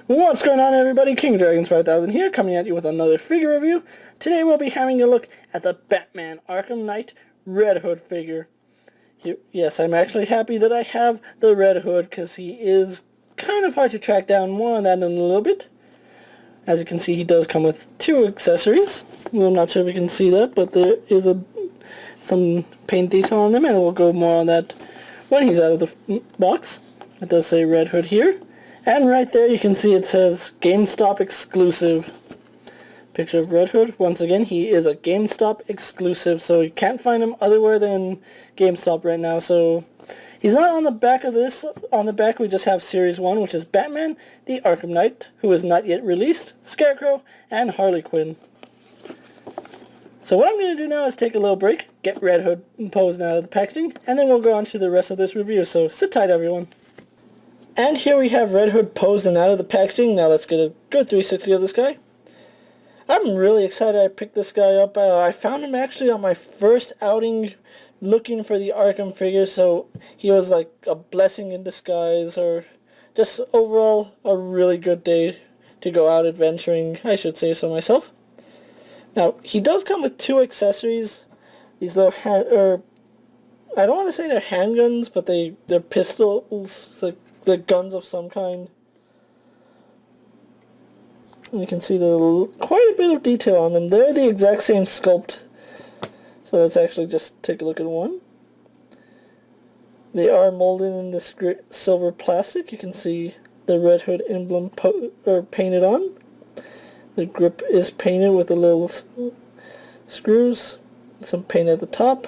What's going on, everybody? King Dragons 5000 here, coming at you with another figure review. Today we'll be having a look at the Batman Arkham Knight Red Hood figure. Yes, I'm actually happy that I have the Red Hood, because he is kind of hard to track down. More on that in a little bit. As you can see, he does come with two accessories. Well, I'm not sure if you can see that, but there is some paint detail on them, and we'll go more on that when he's out of the box. It does say Red Hood here. And right there you can see it says GameStop exclusive. Picture of Red Hood. Once again, he is a GameStop exclusive, so you can't find him otherwhere than GameStop right now. So he's not on the back of this. On the back we just have Series 1, which is Batman, the Arkham Knight, who is not yet released, Scarecrow, and Harley Quinn. So what I'm going to do now is take a little break, get Red Hood posed out of the packaging, and then we'll go on to the rest of this review. So sit tight, everyone. And here we have Red Hood posed and out of the packaging. Now let's get a good 360 of this guy. I'm really excited I picked this guy up. I found him actually on my first outing looking for the Arkham figures, so he was like a blessing in disguise, or just overall a really good day to go out adventuring, I should say so myself. Now, he does come with two accessories. These little I don't want to say they're handguns, but they're pistols. It's like the guns of some kind. And you can see quite a bit of detail on them. They're the exact same sculpt. So let's actually just take a look at one. They are molded in this silver plastic. You can see the Red Hood emblem painted on. The grip is painted with the little screws, some paint at the top.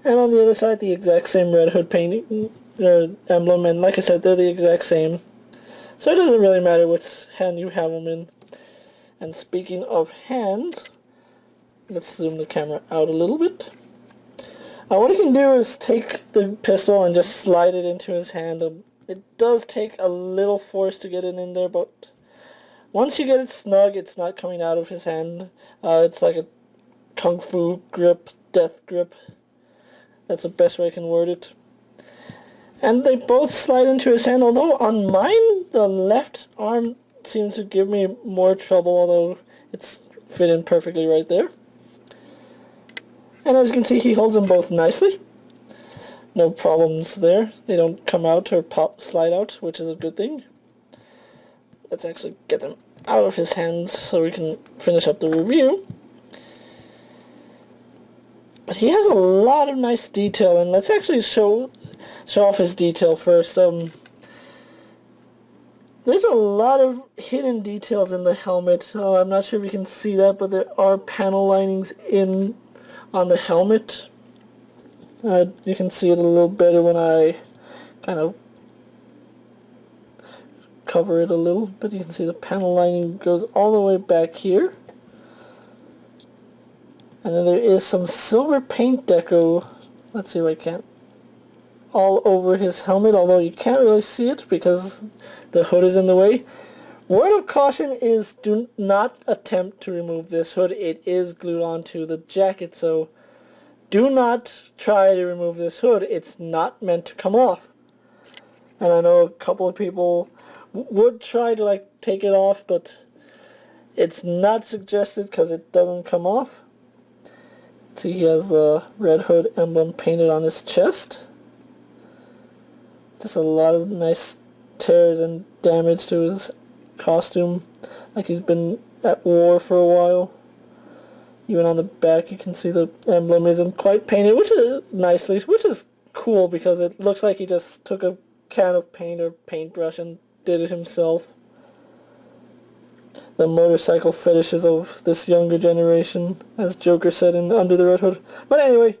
And on the other side, the exact same Red Hood painting emblem, and like I said, they're the exact same, so it doesn't really matter which hand you have them in. And speaking of hands, let's zoom the camera out a little bit. What he can do is take the pistol and just slide it into his hand. It does take a little force to get it in there, but once you get it snug, it's not coming out of his hand. It's like a kung fu grip, death grip. That's the best way I can word it. And they both slide into his hand, although on mine, the left arm seems to give me more trouble, although it's fit in perfectly right there. And as you can see, he holds them both nicely. No problems there. They don't come out or slide out, which is a good thing. Let's actually get them out of his hands so we can finish up the review. But he has a lot of nice detail, and let's actually show off his detail first. There's a lot of hidden details in the helmet. I'm not sure if you can see that, but there are panel linings on the helmet. You can see it a little better when I kind of cover it a little, but you can see the panel lining goes all the way back here. And then there is some silver paint deco, let's see if I can't, all over his helmet, although you can't really see it because the hood is in the way. Word of caution is do not attempt to remove this hood. It is glued onto the jacket, so do not try to remove this hood. It's not meant to come off. And I know a couple of people would try to take it off, but it's not suggested because it doesn't come off. See, he has the Red Hood emblem painted on his chest. Just a lot of nice tears and damage to his costume, like he's been at war for a while. Even on the back you can see the emblem isn't quite painted, which is cool because it looks like he just took a can of paint or paintbrush and did it himself. The motorcycle fetishes of this younger generation, as Joker said in Under the Red Hood. But anyway,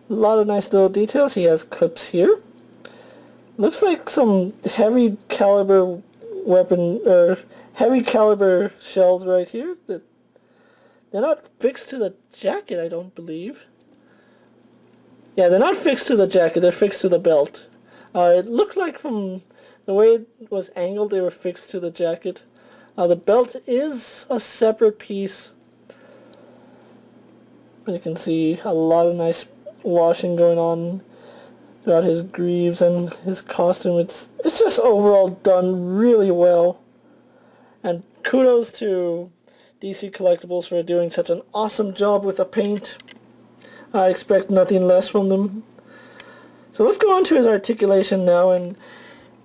a lot of nice little details. He has clips here. Looks like some heavy caliber weapon, or heavy caliber shells right here. That they're not fixed to the jacket, I don't believe. Yeah, they're not fixed to the jacket, they're fixed to the belt. It looked like from the way it was angled, they were fixed to the jacket. The belt is a separate piece. You can see a lot of nice washing going on throughout his greaves and his costume. It's just overall done really well. And kudos to DC Collectibles for doing such an awesome job with the paint. I expect nothing less from them. So let's go on to his articulation now, and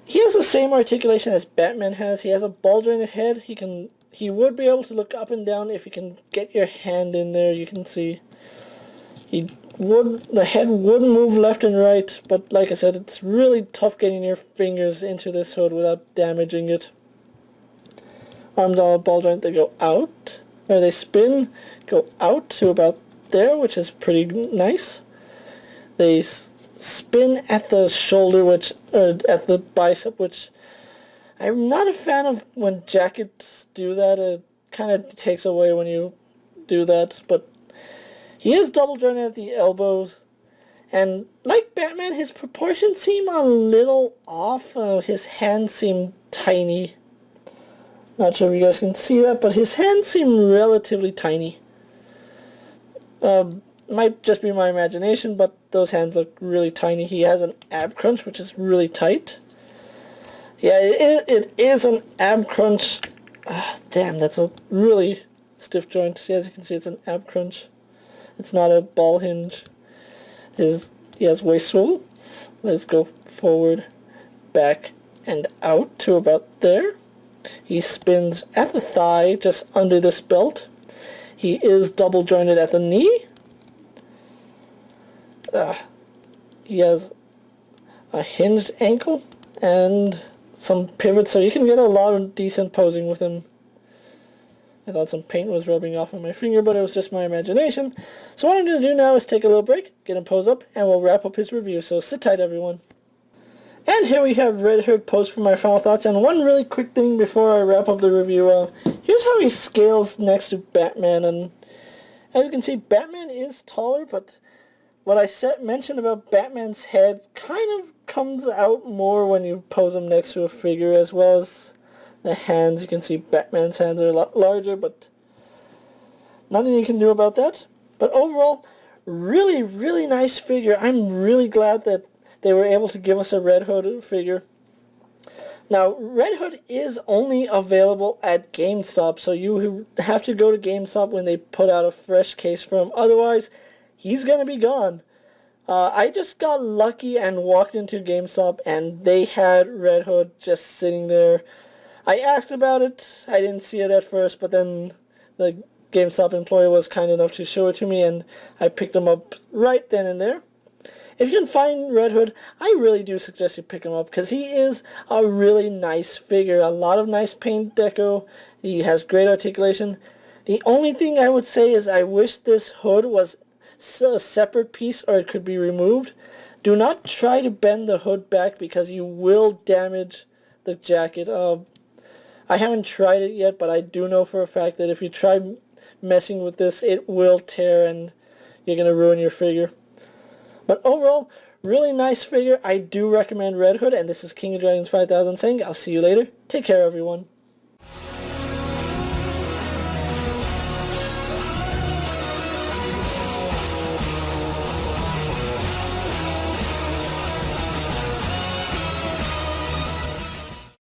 he has the same articulation as Batman has. He has a ball jointed head. He would be able to look up and down if you can get your hand in there. You can see the head would move left and right, but like I said, it's really tough getting your fingers into this hood without damaging it. Arms all ball joint, they go out, or they spin, go out to about there, which is pretty nice. They spin at the shoulder, at the bicep, which I'm not a fan of when jackets do that. It kind of takes away when you do that, but he is double jointed at the elbows, and like Batman, his proportions seem a little off. His hands seem tiny. Not sure if you guys can see that, but his hands seem relatively tiny. Might just be my imagination, but those hands look really tiny. He has an ab crunch, which is really tight. Yeah, it is an ab crunch. Damn, that's a really stiff joint. See, as you can see, it's an ab crunch. It's not a ball hinge. He has waist swivel. Let's go forward, back, and out to about there. He spins at the thigh, just under this belt. He is double jointed at the knee. He has a hinged ankle and some pivots, so you can get a lot of decent posing with him. I thought some paint was rubbing off on my finger, but it was just my imagination. So what I'm going to do now is take a little break, get him posed up, and we'll wrap up his review. So sit tight, everyone. And here we have Red Hood posed for my final thoughts. And one really quick thing before I wrap up the review. Here's how he scales next to Batman. And as you can see, Batman is taller, but what I mentioned about Batman's head kind of comes out more when you pose him next to a figure, as well as the hands. You can see Batman's hands are a lot larger, but nothing you can do about that. But overall, really, really nice figure. I'm really glad that they were able to give us a Red Hood figure. Now, Red Hood is only available at GameStop, so you have to go to GameStop when they put out a fresh case for him. Otherwise, he's going to be gone. I just got lucky and walked into GameStop, and they had Red Hood just sitting there. I asked about it. I didn't see it at first, but then the GameStop employee was kind enough to show it to me, and I picked him up right then and there. If you can find Red Hood, I really do suggest you pick him up, because he is a really nice figure. A lot of nice paint deco. He has great articulation. The only thing I would say is I wish this hood was a separate piece, or it could be removed. Do not try to bend the hood back, because you will damage the jacket. I haven't tried it yet, but I do know for a fact that if you try messing with this, it will tear and you're going to ruin your figure. But overall, really nice figure. I do recommend Red Hood, and this is King of Dragons 5000 saying, I'll see you later. Take care, everyone.